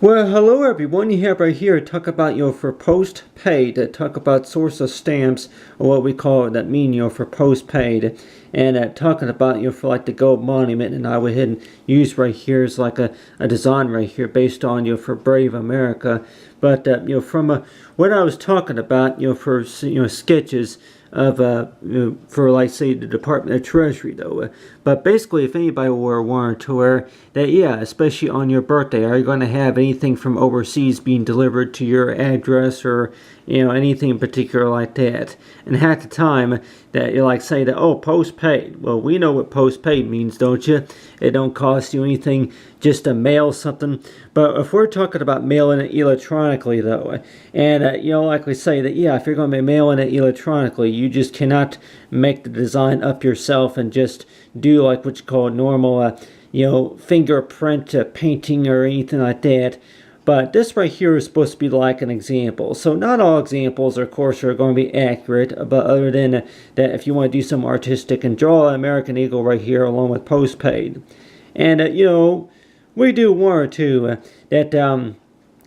Well, hello everyone. You have right here talk about for postpaid. Talk about source of stamps, or what we call that mean for postpaid, and talking about for like the gold monument. And I went ahead and use right here is like a design right here based on for Brave America. But from what I was talking about for sketches of for like say the Department of Treasury though. But basically, if anybody were wanting to wear that, yeah, especially on your birthday, are you going to have anything from overseas being delivered to your address or anything in particular like that? And half the time that you like say that, oh, postpaid. Well, we know what postpaid means, don't you? It don't cost you anything just to mail something. But if we're talking about mailing it electronically though, and like we say that, yeah, if you're going to be mailing it electronically, you just cannot make the design up yourself and just do like what you call normal fingerprint painting or anything like that. But this right here is supposed to be like an example. So not all examples, of course, are going to be accurate. But other than that, if you want to do some artistic, and draw an American Eagle right here along with postpaid. And, we do one or two that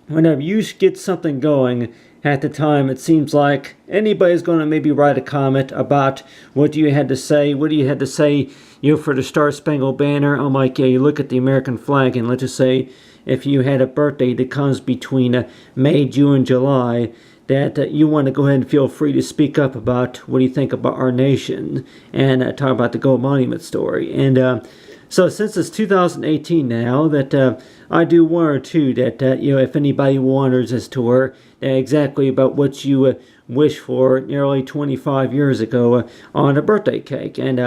whenever you get something going, at the time it seems like anybody's going to maybe write a comment about what you had to say. What do you had to say, for the StarSpangled Banner? I'm like, yeah, you look at the American flag, and let's just say if you had a birthday that comes between May, June, July, that you want to go ahead and feel free to speak up about what do you think about our nation, and talk about the gold monument story. And so since it's 2018 now, that I do one or two that if anybody wonders as to where exactly about what you wish for nearly 25 years ago on a birthday cake. And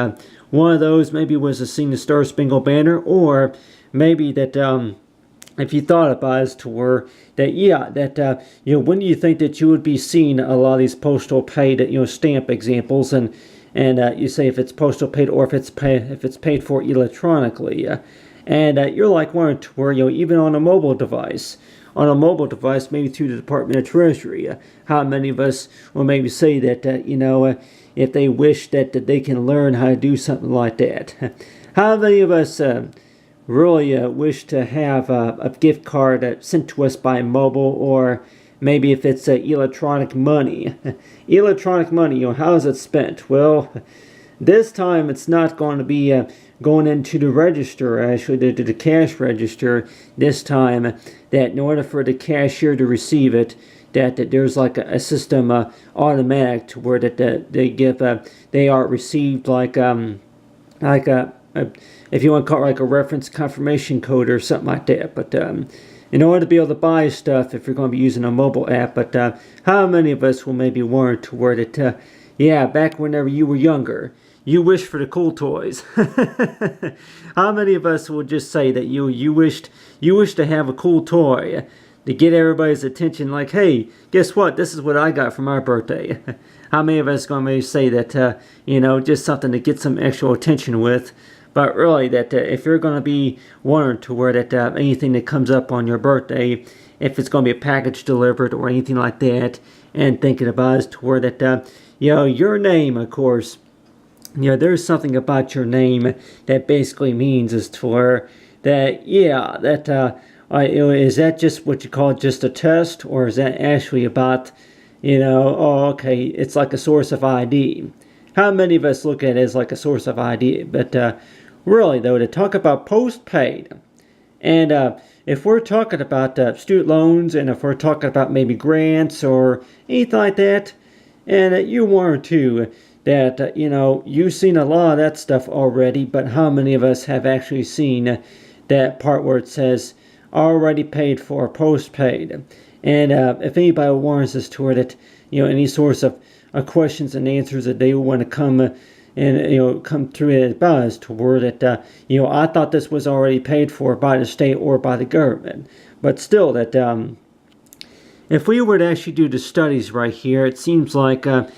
one of those maybe was to sing the Star-Spangled Banner, or maybe that if you thought about it as to where that, yeah, that when do you think that you would be seeing a lot of these postal paid stamp examples, and you say if it's postal paid or if it's paid for electronically, and you're like wanting to where even on a mobile device, maybe through the Department of Treasury, how many of us will maybe say that if they wish that they can learn how to do something like that? How many of us really wish to have a gift card sent to us by mobile, or maybe if it's electronic money? Electronic money, how is it spent? Well, this time it's not going to be going into the register, actually the cash register. This time, that in order for the cashier to receive it, that there's like a system automatic to where that they are received like a if you want to call it like a reference confirmation code or something like that. But in order to be able to buy stuff, if you're going to be using a mobile app, but how many of us will maybe warrant to where that yeah, back whenever you were younger, you wished for the cool toys? How many of us will just say that you wished to have a cool toy to get everybody's attention? Like, hey, guess what? This is what I got for my birthday. How many of us going to maybe say that just something to get some actual attention with? But really, that if you're going to be wanting to wear that anything that comes up on your birthday, if it's going to be a package delivered or anything like that, and thinking about is to where that your name, of course, there's something about your name that basically means is to where that, yeah, that is that just what you call just a test, or is that actually about oh, okay, it's like a source of ID? How many of us look at it as like a source of ID? But really, though, to talk about postpaid, and if we're talking about student loans, and if we're talking about maybe grants or anything like that, and you one or two that you've seen a lot of that stuff already, but how many of us have actually seen that part where it says already paid for, postpaid? And if anybody warns us to it, that any source of questions and answers that they want to come and come through it about as to where that I thought this was already paid for by the state or by the government. But still, that if we were to actually do the studies right here, it seems like at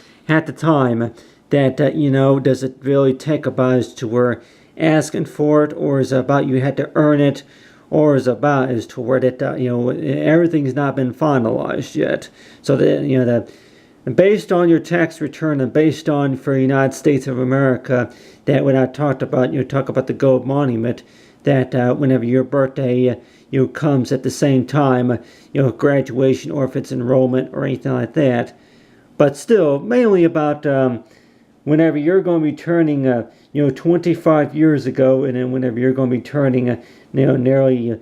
the time that does it really take about as to where asking for it, or is it about you had to earn it, or is about as to where that everything's not been finalized yet? So that and based on your tax return, and based on for the United States of America, that when I talked about talk about the gold monument, that whenever your birthday comes at the same time, graduation, or if it's enrollment or anything like that. But still, mainly about whenever you're going to be turning 25 years ago, and then whenever you're going to be turning nearly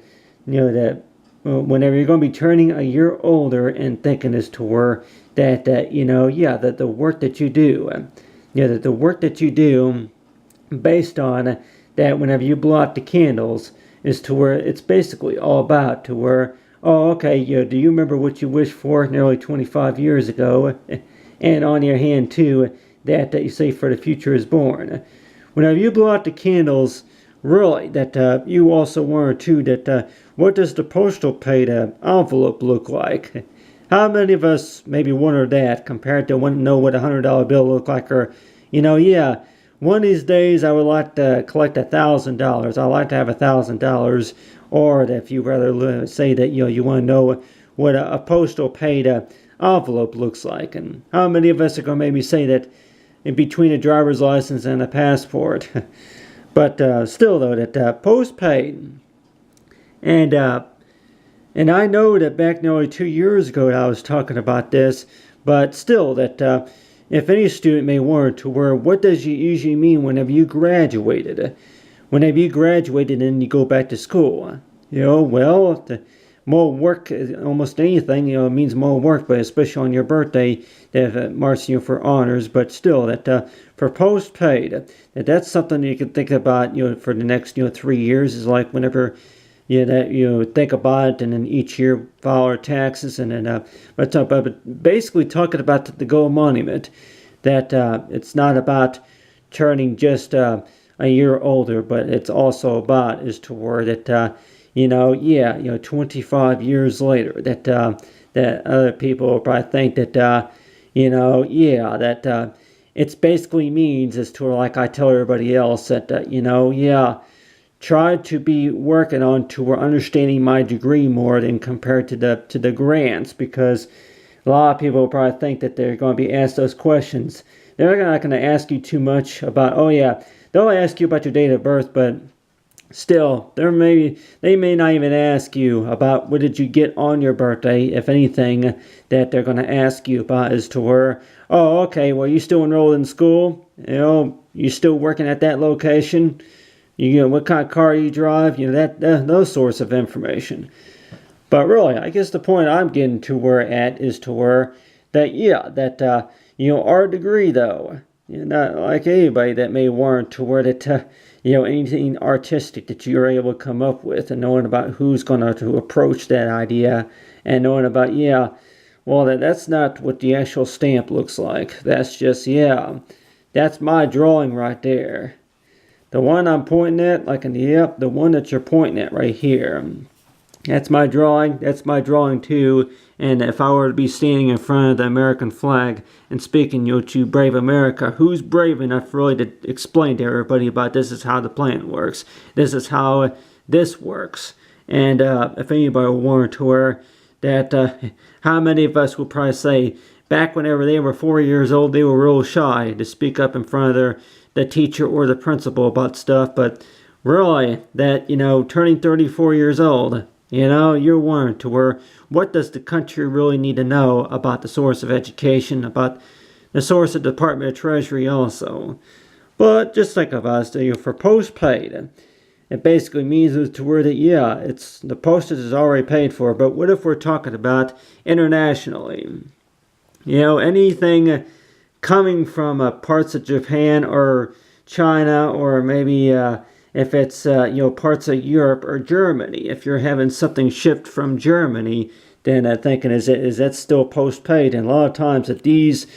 that whenever you're going to be turning a year older, and thinking as to where that that the work that you do that the work that you do based on that whenever you blow out the candles is to where it's basically all about to where, oh, okay, do you remember what you wished for nearly 25 years ago? And on your hand too, that you say for the future is born. Whenever you blow out the candles, really, that you also wonder too that what does the postal paid envelope look like? How many of us maybe wonder that compared to know what $100 bill look like? Or, one of these days I would like to collect $1,000. I like to have $1,000. Or if you rather say that you want to know what a postal paid envelope looks like. And how many of us are going to maybe say that in between a driver's license and a passport? But still though, that postpaid. And I know that back nearly 2 years ago I was talking about this, but still that if any student may wonder to where, what does it usually mean whenever you graduated? Whenever you graduated and you go back to school? Well, more work, almost anything, it means more work, but especially on your birthday, that marks you for honors. But still, that for postpaid, that's something you can think about, for the next 3 years. Is like whenever that think about it, and then each year file our taxes, and then but basically talking about the gold monument, that it's not about turning just a year older, but it's also about is to where that 25 years later, that that other people will probably think that that it's basically means as to, like I tell everybody else, that try to be working on to understanding my degree more than compared to the grants, because a lot of people will probably think that they're going to be asked those questions. They're not going to ask you too much about, they'll ask you about your date of birth, but still, they may not even ask you about what did you get on your birthday. If anything, that they're going to ask you about is to where, oh, okay, well, you still enrolled in school? You still working at that location? What kind of car you drive? Those sorts of information. But really, I guess the point I'm getting to where at is to where that our degree though, not like anybody that may warrant to where that anything artistic that you're able to come up with, and knowing about who's going to approach that idea, and knowing about that's not what the actual stamp looks like. That's just that's my drawing right there. The one I'm pointing at, the one that you're pointing at right here. That's my drawing. That's my drawing too. And if I were to be standing in front of the American flag and speaking, to brave America, who's brave enough really to explain to everybody about this is how the plan works. This is how this works. And if anybody were warned to where that, how many of us would probably say, back whenever they were 4 years old, they were real shy to speak up in front of the teacher or the principal about stuff, but really, that, turning 34 years old, you're wondering to where, what does the country really need to know about the source of education, about the source of Department of Treasury also. But just think of us, for postpaid, it basically means to where that, it's the postage is already paid for, but what if we're talking about internationally? Anything coming from parts of Japan or China, or maybe if it's parts of Europe or Germany. If you're having something shipped from Germany, then I'm thinking, is that still postpaid? And a lot of times that these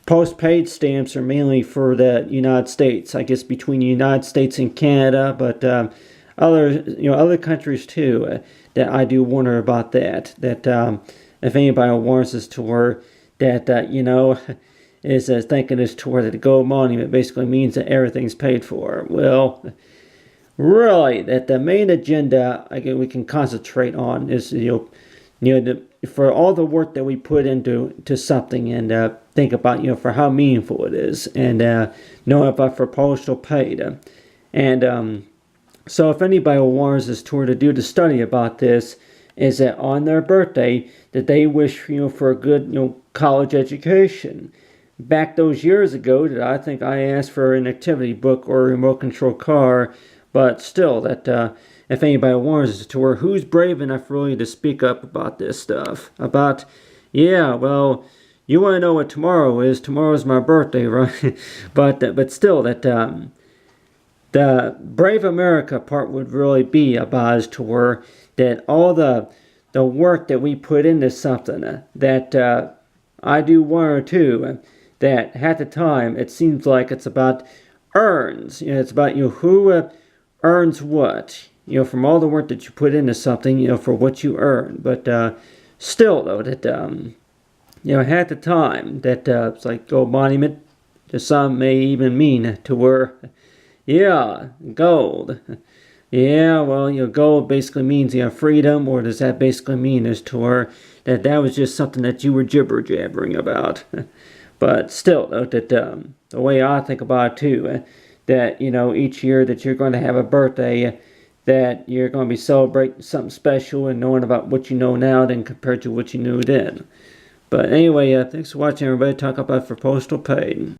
postpaid stamps are mainly for the United States. I guess between the United States and Canada, but other countries too. That I do wonder about that. That if anybody warns us to where that is thinking as to where the gold monument basically means that everything's paid for. Well, really, that the main agenda we can concentrate on is for all the work that we put into something, and think about for how meaningful it is, and knowing about for postal paid, and So if anybody wants us to do the study about this, is that on their birthday that they wish for a good college education. Back those years ago, that I think I asked for an activity book or a remote control car, but still that if anybody wants us to, or who's brave enough really to speak up about this stuff, about well, you want to know what tomorrow is? Tomorrow's my birthday, right? but still that. The Brave America part would really be about is to where that all the work that we put into something that I do one or two that at the time it seems like it's about earns. It's about who earns what. From all the work that you put into something. For what you earn. But still though that at the time that it's like gold monument to some may even mean to where. Yeah, gold. Yeah, well, gold basically means, freedom, or does that basically mean as to where that was just something that you were jibber-jabbering about? But still, though, that the way I think about it, too, that, each year that you're going to have a birthday, that you're going to be celebrating something special and knowing about what you know now than compared to what you knew then. But anyway, thanks for watching, everybody. Talk about for Postal paid.